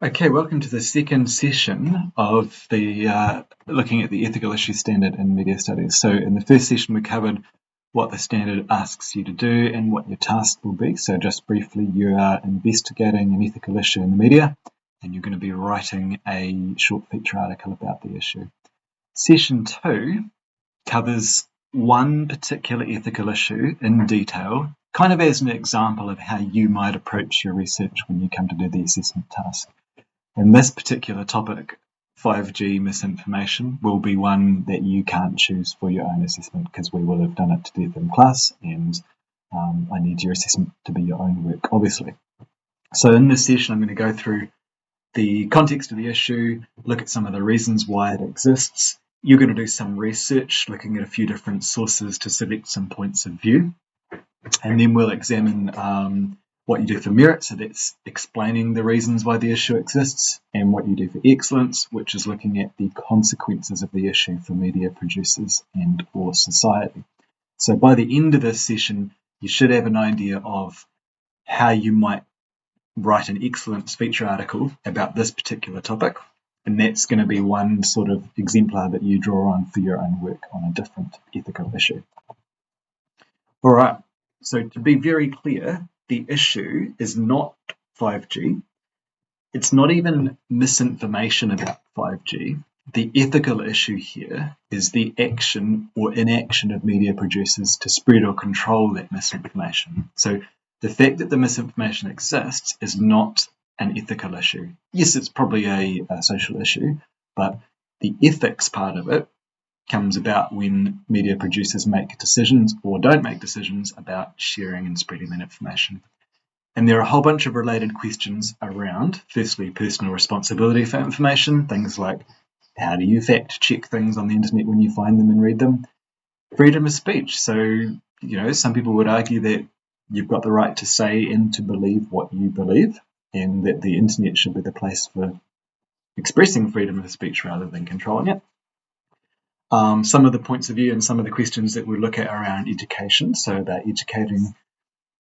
Okay, welcome to the second session of the looking at the ethical issue standard in media studies. So in the first session we covered what the standard asks you to do and what your task will be. So just briefly, you are investigating an ethical issue in the media and you're going to be writing a short feature article about the issue. Session 2 covers one particular ethical issue in detail, kind of as an example of how you might approach your research when you come to do the assessment task. And this particular topic, 5G misinformation, will be one that you can't choose for your own assessment because we will have done it to death in class, and I need your assessment to be your own work, obviously. So in this session, I'm going to go through the context of the issue, look at some of the reasons why it exists. You're going to do some research, looking at a few different sources to select some points of view, and then we'll examine what you do for merit, so that's explaining the reasons why the issue exists, and what you do for excellence, which is looking at the consequences of the issue for media producers and or society. So by the end of this session, you should have an idea of how you might write an excellence feature article about this particular topic, and that's going to be one sort of exemplar that you draw on for your own work on a different ethical issue. All right, so to be very clear, the issue is not 5G. It's not even misinformation about 5G. The ethical issue here is the action or inaction of media producers to spread or control that misinformation. So the fact that the misinformation exists is not an ethical issue. Yes, it's probably a social issue, but the ethics part of it comes about when media producers make decisions or don't make decisions about sharing and spreading that information. And there are a whole bunch of related questions around, firstly, personal responsibility for information, things like how do you fact check things on the internet when you find them and read them? Freedom of speech. So, some people would argue that you've got the right to say and to believe what you believe, and that the internet should be the place for expressing freedom of speech rather than controlling it. Some of the points of view and some of the questions that we look at around education, so about educating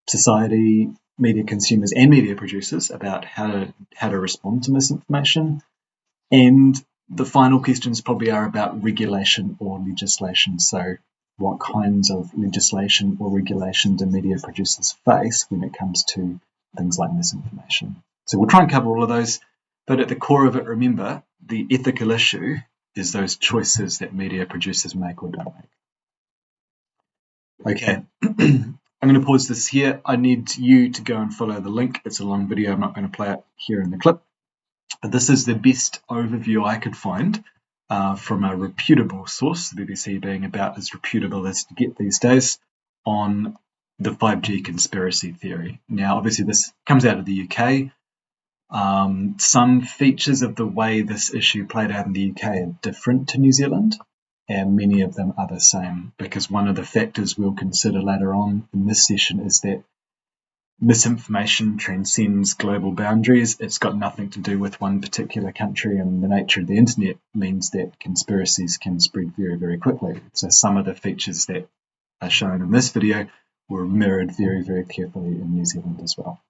society, media consumers and media producers about how to respond to misinformation. And the final questions probably are about regulation or legislation. So what kinds of legislation or regulation do media producers face when it comes to things like misinformation? So we'll try and cover all of those, but at the core of it, remember, the ethical issue is those choices that media producers make or don't make. Okay. I'm going to pause this here. I need you to go and follow the link. It's a long video. I'm not going to play it here in the clip. But this is the best overview I could find from a reputable source, the BBC being about as reputable as to get these days, on the 5G conspiracy theory. Now, obviously, this comes out of the UK. Some features of the way this issue played out in the UK are different to New Zealand, and many of them are the same, because one of the factors we'll consider later on in this session is that misinformation transcends global boundaries. It's got nothing to do with one particular country, and the nature of the internet means that conspiracies can spread very, very quickly. So some of the features that are shown in this video were mirrored very, very carefully in New Zealand as well.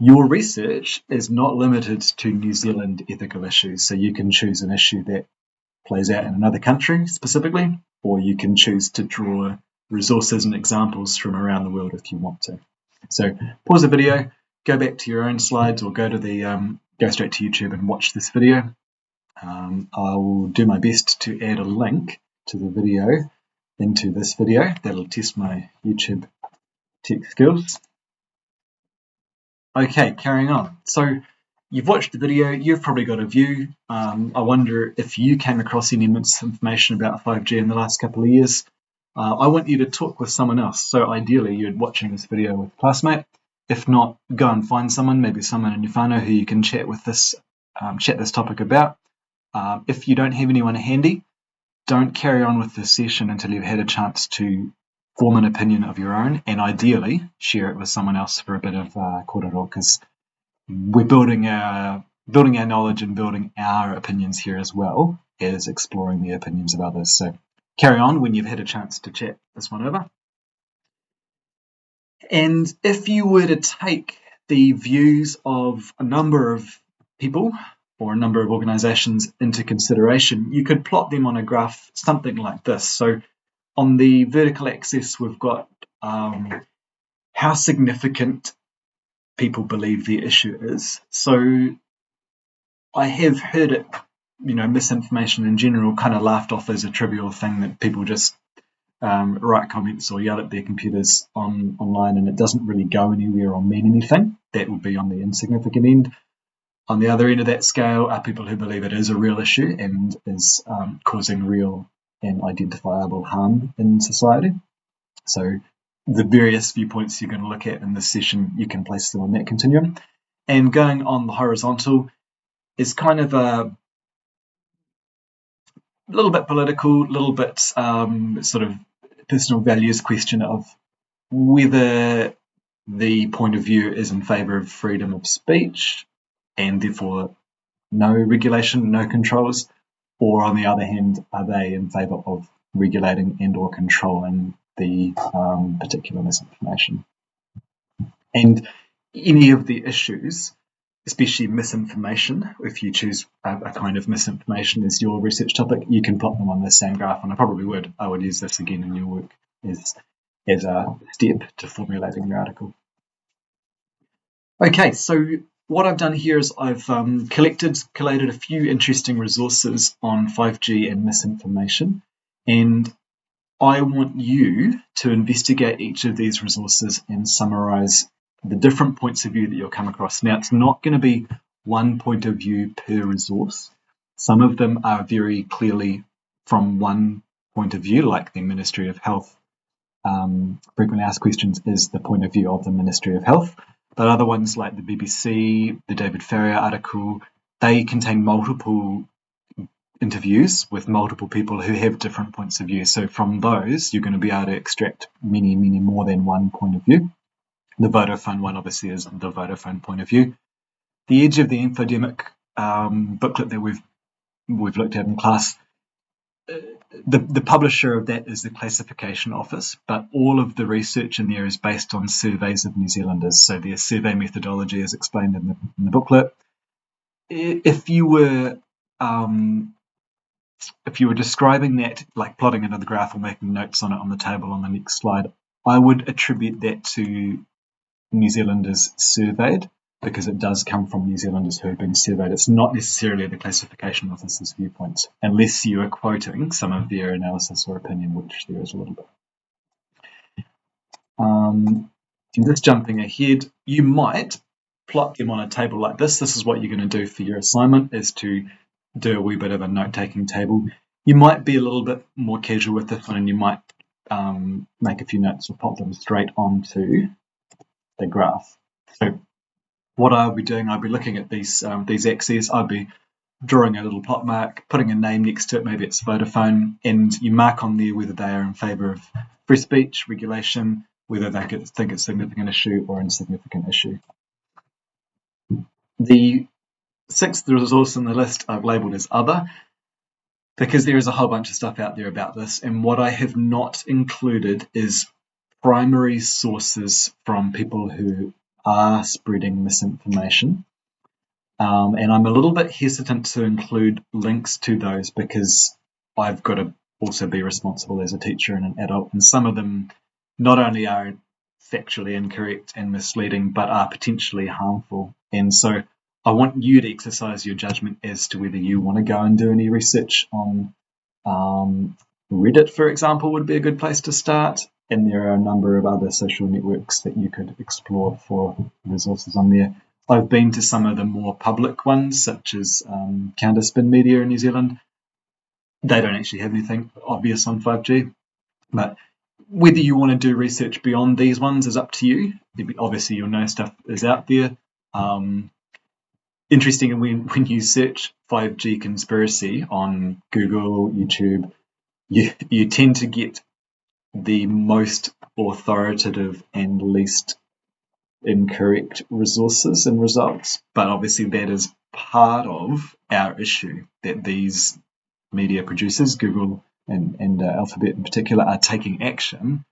Your research is not limited to New Zealand ethical issues, so you can choose an issue that plays out in another country specifically, or you can choose to draw resources and examples from around the world if you want to. So pause the video, go back to your own slides, or go straight to YouTube and watch this video. I'll do my best to add a link to the video into this video. That'll test my YouTube tech skills. Okay, carrying on. So you've watched the video, you've probably got a view. I wonder if you came across any misinformation about 5G in the last couple of years. I want you to talk with someone else. So ideally, you're watching this video with a classmate. If not, go and find someone, maybe someone in your whānau who you can chat this topic about. If you don't have anyone handy, don't carry on with this session until you've had a chance to form an opinion of your own, and ideally share it with someone else for a bit of kōrero, because we're building our knowledge and building our opinions here as well as exploring the opinions of others. So carry on when you've had a chance to chat this one over. And if you were to take the views of a number of people or a number of organizations into consideration, you could plot them on a graph something like this. So on the vertical axis, we've got how significant people believe the issue is. So I have heard it, misinformation in general kind of laughed off as a trivial thing that people just write comments or yell at their computers online, and it doesn't really go anywhere or mean anything. That would be on the insignificant end. On the other end of that scale are people who believe it is a real issue and is causing real and identifiable harm in society. So the various viewpoints you're going to look at in this session, you can place them on that continuum. And going on the horizontal is kind of a little bit political, a little bit sort of personal values question of whether the point of view is in favour of freedom of speech and therefore no regulation, no controls, or on the other hand, are they in favour of regulating and or controlling the particular misinformation? And any of the issues, especially misinformation, if you choose a kind of misinformation as your research topic, you can plot them on the same graph, and I would use this again in your work as a step to formulating your article. Okay, so what I've done here is I've collated a few interesting resources on 5G and misinformation, and I want you to investigate each of these resources and summarize the different points of view that you'll come across. Now, it's not going to be one point of view per resource. Some of them are very clearly from one point of view, like the Ministry of Health. Frequently asked questions is the point of view of the Ministry of Health. But other ones like the BBC, the David Farrier article, they contain multiple interviews with multiple people who have different points of view. So from those, you're going to be able to extract many, many more than one point of view. The Vodafone one obviously is the Vodafone point of view. The Edge of the Infodemic booklet that we've looked at in class, the publisher of that is the Classification Office, but all of the research in there is based on surveys of New Zealanders. So their survey methodology is explained in the booklet. If you were describing that, like plotting another graph or making notes on it on the table on the next slide, I would attribute that to New Zealanders surveyed, because it does come from New Zealanders who have been surveyed. It's not necessarily the Classification Office's viewpoints, unless you are quoting some of their analysis or opinion, which there is a little bit. Just jumping ahead, you might plot them on a table like this. This is what you're going to do for your assignment, is to do a wee bit of a note-taking table. You might be a little bit more casual with this one, and you might make a few notes or pop them straight onto the graph. So what I'll be doing, I'll be looking at these axes. I'll be drawing a little plot mark, putting a name next to it, maybe it's Vodafone, and you mark on there whether they are in favour of free speech, regulation, whether they think it's a significant issue or insignificant issue. The sixth resource on the list I've labelled as Other, because there is a whole bunch of stuff out there about this, and what I have not included is primary sources from people who are spreading misinformation. And I'm a little bit hesitant to include links to those because I've got to also be responsible as a teacher and an adult, and some of them not only are factually incorrect and misleading, but are potentially harmful. And so I want you to exercise your judgment as to whether you want to go and do any research on Reddit, for example, would be a good place to start. And there are a number of other social networks that you could explore for resources on there. I've been to some of the more public ones, such as Counterspin Media in New Zealand. They don't actually have anything obvious on 5G, but whether you want to do research beyond these ones is up to you. Obviously, you'll know stuff is out there. Interesting, when you search 5G conspiracy on Google, YouTube, you tend to get the most authoritative and least incorrect resources and results, but obviously that is part of our issue, that these media producers, Google and Alphabet in particular, are taking action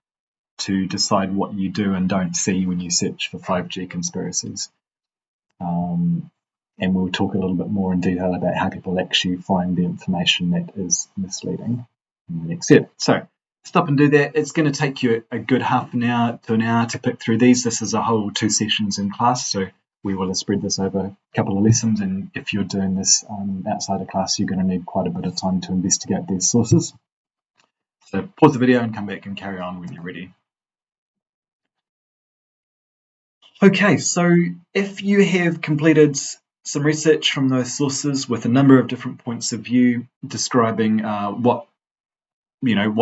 to decide what you do and don't see when you search for 5G conspiracies. and we'll talk a little bit more in detail about how people actually find the information that is misleading in the next step. So stop and do that. It's going to take you a good half an hour to an hour to pick through these. This is a whole 2 sessions in class, so we will have spread this over a couple of lessons, and if you're doing this outside of class, you're going to need quite a bit of time to investigate these sources. So pause the video and come back and carry on when you're ready. Okay, so if you have completed some research from those sources with a number of different points of view describing what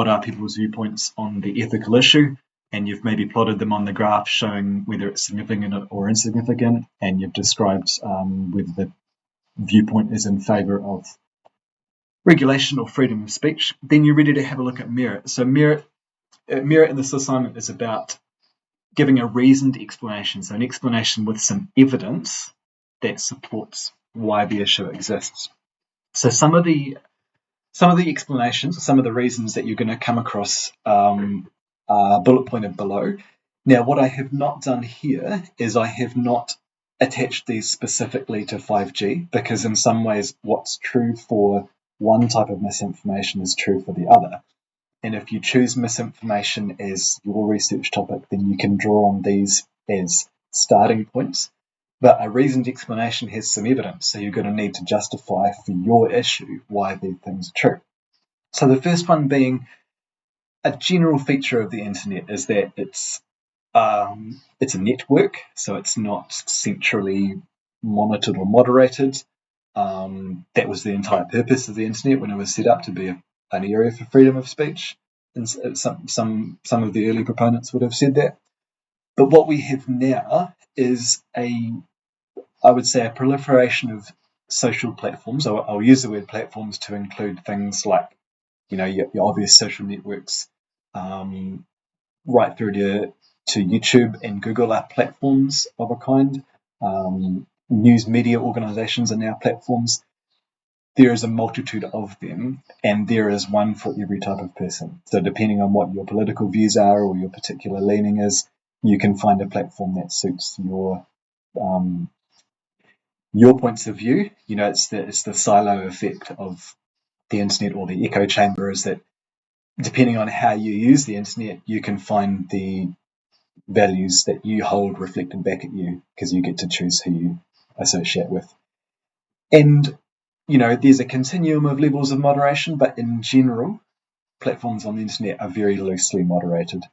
are people's viewpoints on the ethical issue, and you've maybe plotted them on the graph showing whether it's significant or insignificant, and you've described whether the viewpoint is in favour of regulation or freedom of speech, then you're ready to have a look at merit. So merit in this assignment is about giving a reasoned explanation, so an explanation with some evidence that supports why the issue exists. So some of the explanations, some of the reasons that you're going to come across are bullet pointed below. Now, what I have not done here is I have not attached these specifically to 5G, because in some ways what's true for one type of misinformation is true for the other. And if you choose misinformation as your research topic, then you can draw on these as starting points. But a reasoned explanation has some evidence, so you're going to need to justify for your issue why these things are true. So the first one being a general feature of the internet is that it's a network, so it's not centrally monitored or moderated. That was the entire purpose of the internet when it was set up, to be an area for freedom of speech, and some of the early proponents would have said that. But what we have now is I would say a proliferation of social platforms. I'll use the word platforms to include things like, your obvious social networks, right through to YouTube and Google are platforms of a kind. News media organizations are now platforms. There is a multitude of them, and there is one for every type of person. So depending on what your political views are or your particular leaning is, you can find a platform that suits your points of view. It's the silo effect of the internet, or the echo chamber, is that depending on how you use the internet, you can find the values that you hold reflected back at you, because you get to choose who you associate with. And there's a continuum of levels of moderation, but in general, platforms on the internet are very loosely moderated.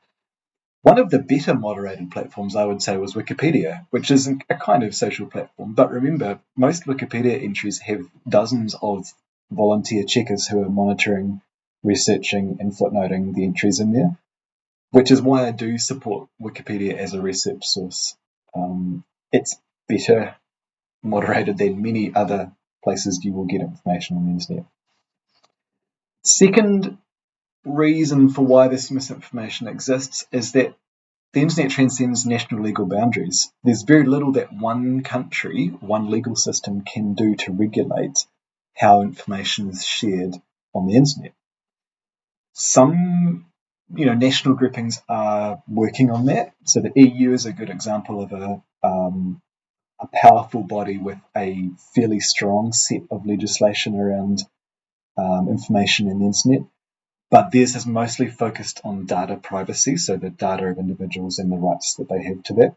One of the better moderated platforms, I would say, was Wikipedia, which is a kind of social platform. But remember, most Wikipedia entries have dozens of volunteer checkers who are monitoring, researching, and footnoting the entries in there, which is why I do support Wikipedia as a research source. It's better moderated than many other places you will get information on the internet. Second reason for why this misinformation exists is that the internet transcends national legal boundaries. There's very little that one country, one legal system can do to regulate how information is shared on the internet. Some national groupings are working on that. So the EU is a good example of a powerful body with a fairly strong set of legislation around information in the internet. But theirs is mostly focused on data privacy, so the data of individuals and the rights that they have to that.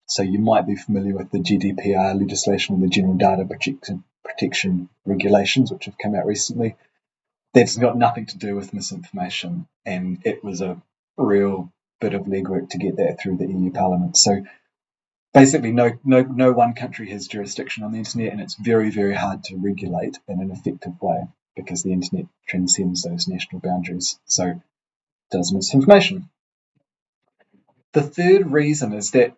So you might be familiar with the GDPR legislation, or the General Data Protection Regulations, which have come out recently. That's got nothing to do with misinformation, and it was a real bit of legwork to get that through the EU Parliament. So basically, no one country has jurisdiction on the internet, and it's very, very hard to regulate in an effective way, because the internet transcends those national boundaries. So does misinformation. The third reason is that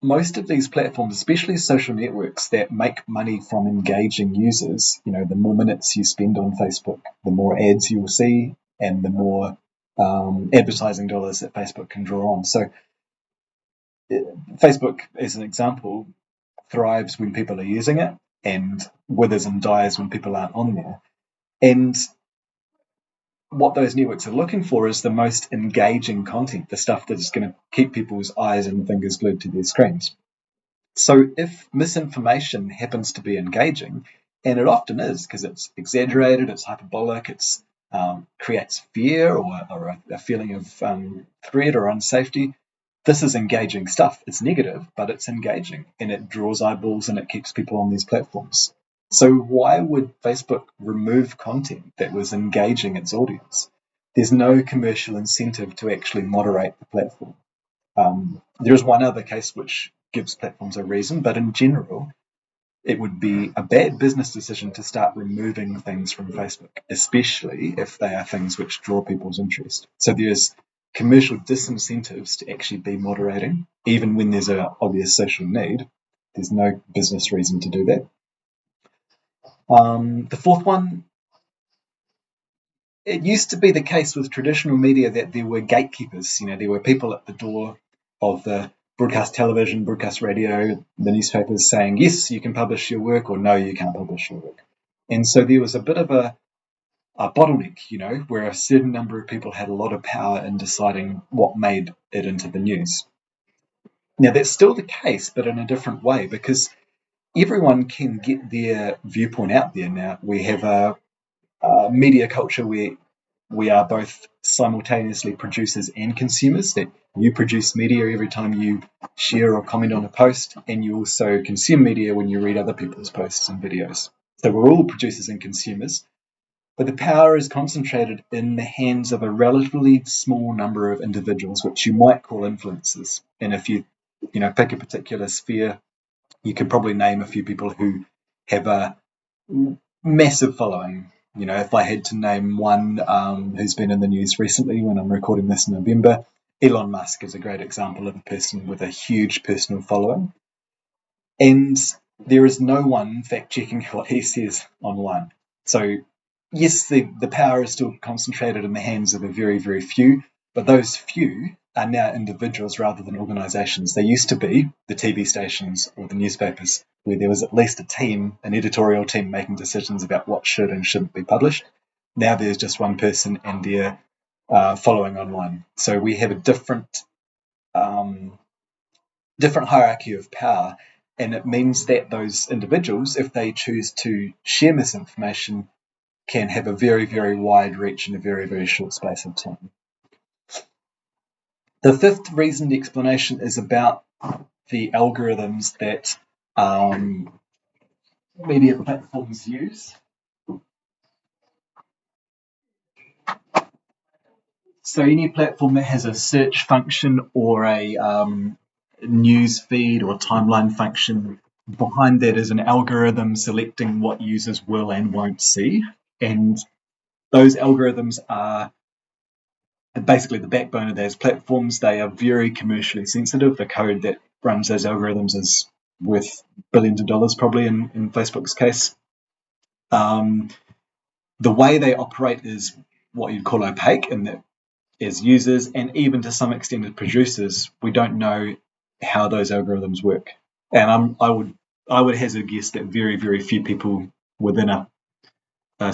most of these platforms, especially social networks that make money from engaging users, the more minutes you spend on Facebook, the more ads you'll see, and the more advertising dollars that Facebook can draw on. So Facebook, as an example, thrives when people are using it, and withers and dies when people aren't on there. And what those networks are looking for is the most engaging content, the stuff that is going to keep people's eyes and fingers glued to their screens. So if misinformation happens to be engaging, and it often is because it's exaggerated, it's hyperbolic, it's creates fear or a feeling of threat or unsafety, this is engaging stuff. It's negative, but it's engaging and it draws eyeballs and it keeps people on these platforms. So why would Facebook remove content that was engaging its audience? There's no commercial incentive to actually moderate the platform. There is one other case which gives platforms a reason, but in general, it would be a bad business decision to start removing things from Facebook, especially if they are things which draw people's interest. So there's commercial disincentives to actually be moderating, even when there's an obvious social need. There's no business reason to do that. The fourth one, it used to be the case with traditional media that there were gatekeepers. There were people at the door of the broadcast television, broadcast radio, the newspapers saying, yes, you can publish your work, or no, you can't publish your work. And so there was a bit of a bottleneck, where a certain number of people had a lot of power in deciding what made it into the news. Now, that's still the case, but in a different way, because everyone can get their viewpoint out there now. We have a media culture where we are both simultaneously producers and consumers, that you produce media every time you share or comment on a post, and you also consume media when you read other people's posts and videos. So we're all producers and consumers, but the power is concentrated in the hands of a relatively small number of individuals, which you might call influencers. And if you pick a particular sphere, you could probably name a few people who have a massive following. If I had to name one who's been in the news recently, when I'm recording this in November, Elon Musk is a great example of a person with a huge personal following. And there is no one fact-checking what he says online. So yes, the power is still concentrated in the hands of a very, very few, but those few are now individuals rather than organisations. They used to be the TV stations or the newspapers, where there was at least a team, an editorial team, making decisions about what should and shouldn't be published. Now there's just one person and their following online. So we have a different hierarchy of power, and it means that those individuals, if they choose to share misinformation, can have a very, very wide reach in a very, very short space of time. The fifth reasoned explanation is about the algorithms that media platforms use. So any platform that has a search function or a news feed or timeline function, behind that is an algorithm selecting what users will and won't see. And those algorithms are basically the backbone of those platforms. They are very commercially sensitive. The code that runs those algorithms is worth billions of dollars, probably in Facebook's case. The way they operate is what you'd call opaque, in that as users and even to some extent as producers, we don't know how those algorithms work. And I would hazard a guess that very, very few people within a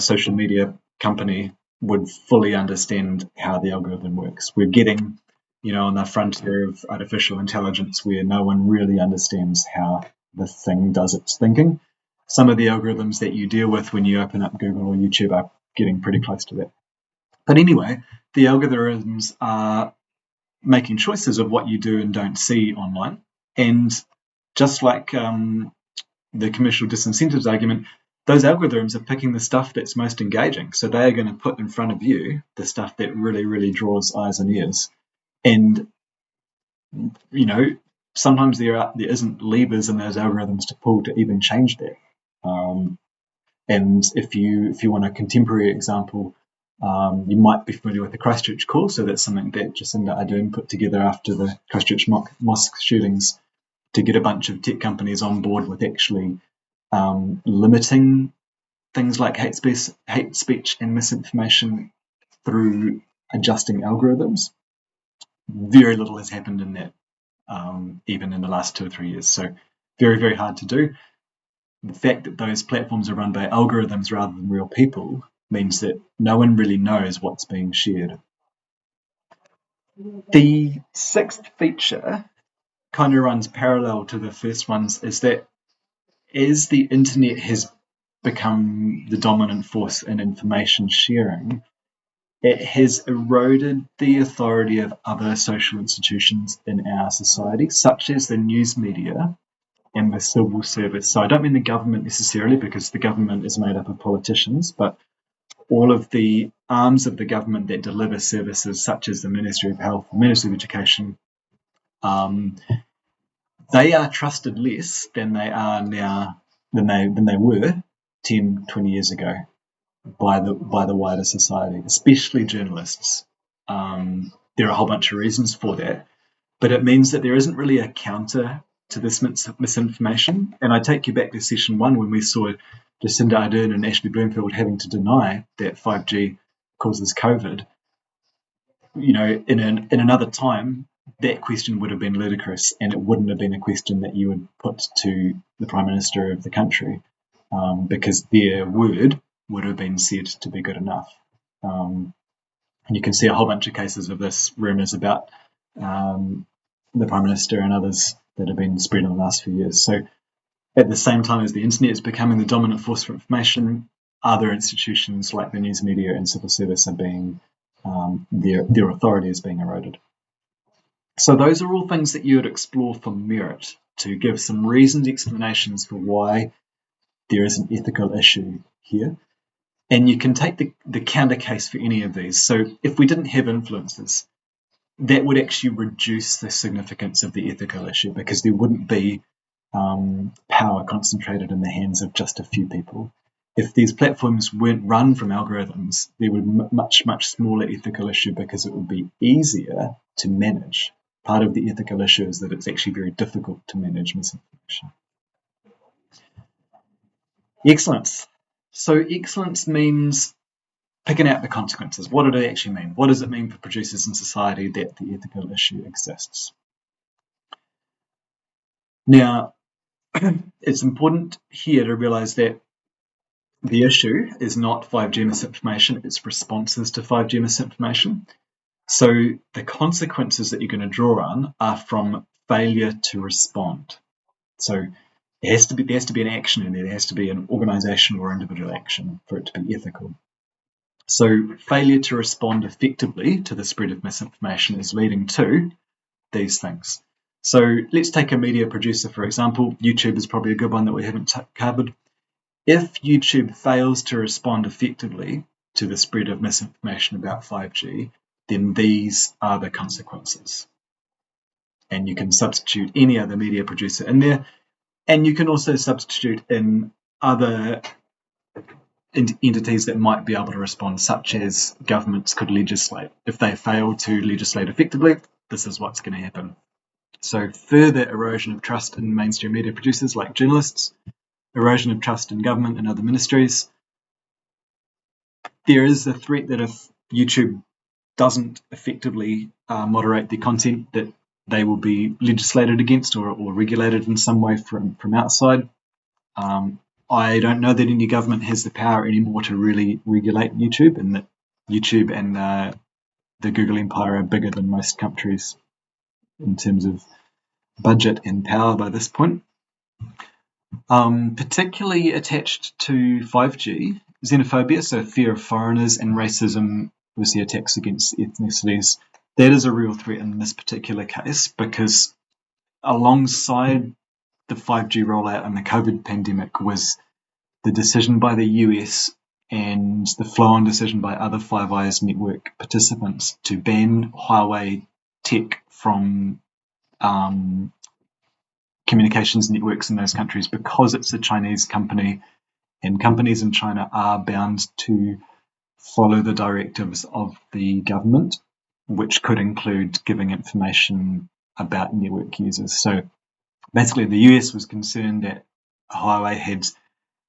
social media company would fully understand how the algorithm works. We're getting, on the frontier of artificial intelligence where no one really understands how the thing does its thinking. Some of the algorithms that you deal with when you open up Google or YouTube are getting pretty close to that. But anyway, the algorithms are making choices of what you do and don't see online. And just like the commercial disincentives argument, those algorithms are picking the stuff that's most engaging. So they are going to put in front of you the stuff that really, really draws eyes and ears. And, sometimes there isn't levers in those algorithms to pull to even change that. And if you want a contemporary example, you might be familiar with the Christchurch Call. So that's something that Jacinda Ardern put together after the Christchurch mosque shootings to get a bunch of tech companies on board with actually limiting things like hate speech and misinformation through adjusting algorithms. Very little has happened in that, even in the last 2 or 3 years. So very, very hard to do. The fact that those platforms are run by algorithms rather than real people means that no one really knows what's being shared. The sixth feature kind of runs parallel to the first ones is that as the internet has become the dominant force in information sharing, it has eroded the authority of other social institutions in our society, such as the news media and the civil service. So I don't mean the government necessarily, because the government is made up of politicians, but all of the arms of the government that deliver services, such as the Ministry of Health, the Ministry of Education, they are trusted less than they are now than they were 10, 20 years ago by the wider society, especially journalists. There are a whole bunch of reasons for that, but it means that there isn't really a counter to this misinformation. And I take you back to session one when we saw Jacinda Ardern and Ashley Bloomfield having to deny that 5G causes COVID. You know, in another time, that question would have been ludicrous, and it wouldn't have been a question that you would put to the Prime Minister of the country, because their word would have been said to be good enough. And you can see a whole bunch of cases of this, rumours about the Prime Minister and others that have been spread in the last few years. So at the same time as the internet is becoming the dominant force for information, other institutions like the news media and civil service are being, their authority is being eroded. So those are all things that you would explore for merit, to give some reasoned explanations for why there is an ethical issue here. And you can take the counter case for any of these. So if we didn't have influencers, that would actually reduce the significance of the ethical issue, because there wouldn't be power concentrated in the hands of just a few people. If these platforms weren't run from algorithms, there would be much, much smaller ethical issue, because it would be easier to manage. Part of the ethical issue is that it's actually very difficult to manage misinformation. Excellence. So excellence means picking out the consequences. What do they actually mean? What does it mean for producers in society that the ethical issue exists? Now, it's important here to realise that the issue is not 5G misinformation, it's responses to 5G misinformation. So the consequences that you're going to draw on are from failure to respond. So there has to be an action in there. There has to be an organisational or individual action for it to be ethical. So failure to respond effectively to the spread of misinformation is leading to these things. So let's take a media producer, for example. YouTube is probably a good one that we haven't covered. If YouTube fails to respond effectively to the spread of misinformation about 5G, then these are the consequences. And you can substitute any other media producer in there. And you can also substitute in other entities that might be able to respond, such as governments could legislate. If they fail to legislate effectively, this is what's going to happen. So further erosion of trust in mainstream media producers like journalists, erosion of trust in government and other ministries. There is a threat that if YouTube doesn't effectively moderate the content, that they will be legislated against or regulated in some way from outside. I don't know that any government has the power anymore to really regulate YouTube, and that YouTube and the Google empire are bigger than most countries in terms of budget and power by this point. Particularly attached to 5G, xenophobia, so fear of foreigners, and racism, obviously attacks against ethnicities. That is a real threat in this particular case, because alongside the 5G rollout and the COVID pandemic was the decision by the US and the flow-on decision by other Five Eyes network participants to ban Huawei tech from communications networks in those countries, because it's a Chinese company, and companies in China are bound to follow the directives of the government, which could include giving information about network users. So basically, the US was concerned that Huawei had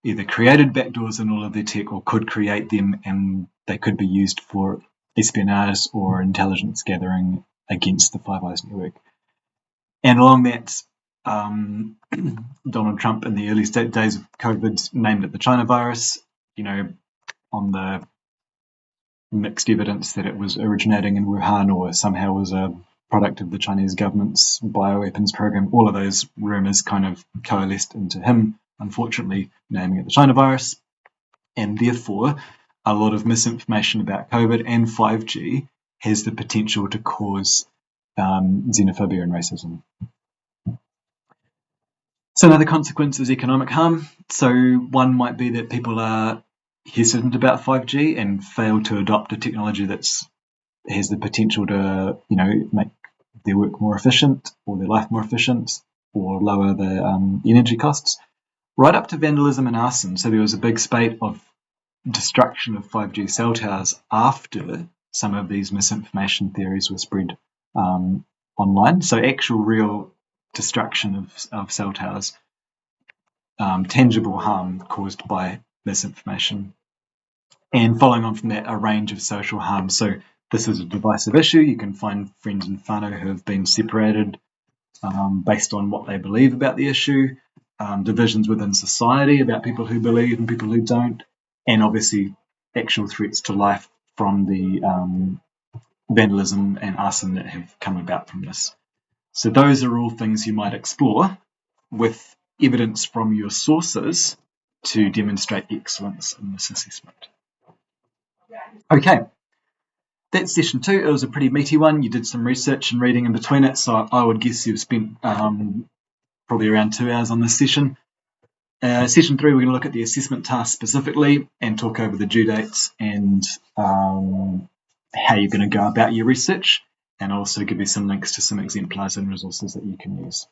either created backdoors in all of their tech or could create them, and they could be used for espionage or intelligence gathering against the Five Eyes network. And along that, Donald Trump in the early days of COVID named it the China virus, on the mixed evidence that it was originating in Wuhan or somehow was a product of the Chinese government's bioweapons program. All of those rumours kind of coalesced into him, unfortunately, naming it the China virus. And therefore, a lot of misinformation about COVID and 5G has the potential to cause xenophobia and racism. So another consequence is economic harm. So one might be that people are hesitant about 5G and fail to adopt a technology that has the potential to, make their work more efficient or their life more efficient or lower the energy costs, right up to vandalism and arson. So there was a big spate of destruction of 5G cell towers after some of these misinformation theories were spread online. So actual real destruction of cell towers, tangible harm caused by misinformation. And following on from that, a range of social harm. So this is a divisive issue. You can find friends and whānau who have been separated based on what they believe about the issue, divisions within society about people who believe and people who don't, and obviously actual threats to life from the vandalism and arson that have come about from this. So those are all things you might explore with evidence from your sources to demonstrate excellence in this assessment. Okay, that's session 2. It was a pretty meaty one. You did some research and reading in between it, so I would guess you've spent probably around 2 hours on this session. Session 3, we're going to look at the assessment task specifically and talk over the due dates and how you're going to go about your research, and also give you some links to some exemplars and resources that you can use.